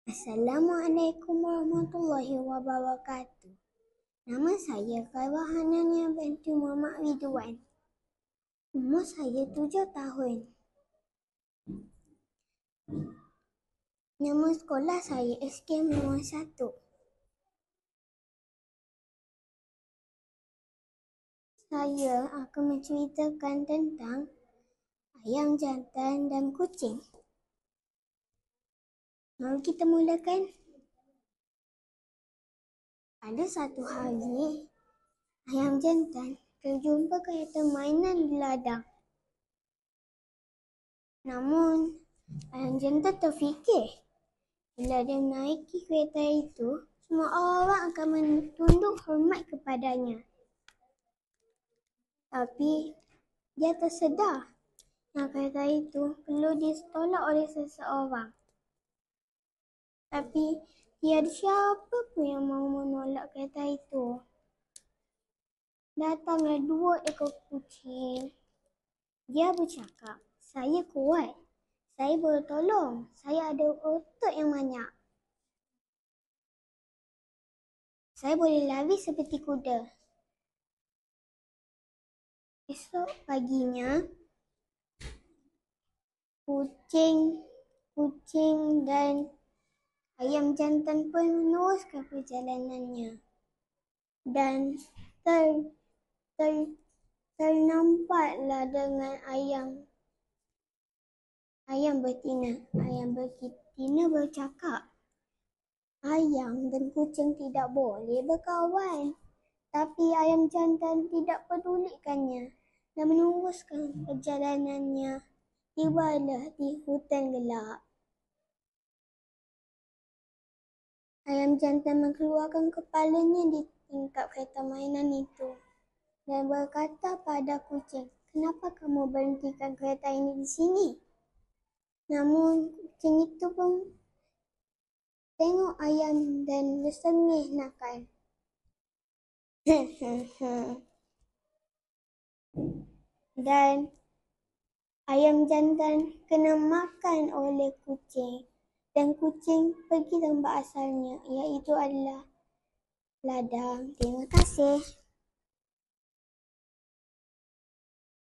Assalamualaikum warahmatullahi wabarakatuh. Nama saya Khairah Hanania binti Muhammad Ridwan. Umur saya 7 tahun. Nama sekolah saya SK Menua 1. Saya akan menceritakan tentang ayam jantan dan kucing. Mari kita mulakan. Pada satu hari, ayam jantan terjumpa kereta mainan di ladang. Namun, ayam jantan terfikir, bila dia menaiki kereta itu, semua orang akan menunduk hormat kepadanya. Tapi, dia tersedar yang kereta itu perlu ditolak oleh seseorang. Tapi, tiada siapa pun yang mahu menolak kereta itu. Datanglah 2 ekor kucing. Dia bercakap, "Saya kuat. Saya boleh tolong. Saya ada otot yang banyak. Saya boleh lari seperti kuda." Esok paginya, kucing dan ayam jantan pun meneruskan perjalanannya. Dan ternampaklah dengan ayam betina. Ayam betina bercakap, "Ayam dan kucing tidak boleh berkawan." Tapi ayam jantan tidak pedulikannya dan meneruskan perjalanannya. Tibalah di hutan gelap. Ayam jantan mengeluarkan kepalanya di tingkap kereta mainan itu dan berkata pada kucing, "Kenapa kamu berhentikan kereta ini di sini?" Namun kucing itu pun tengok ayam dan bersengih nakal. Dan ayam jantan kena makan oleh kucing. Dan kucing pergi tempat asalnya, iaitu adalah ladang. Terima kasih.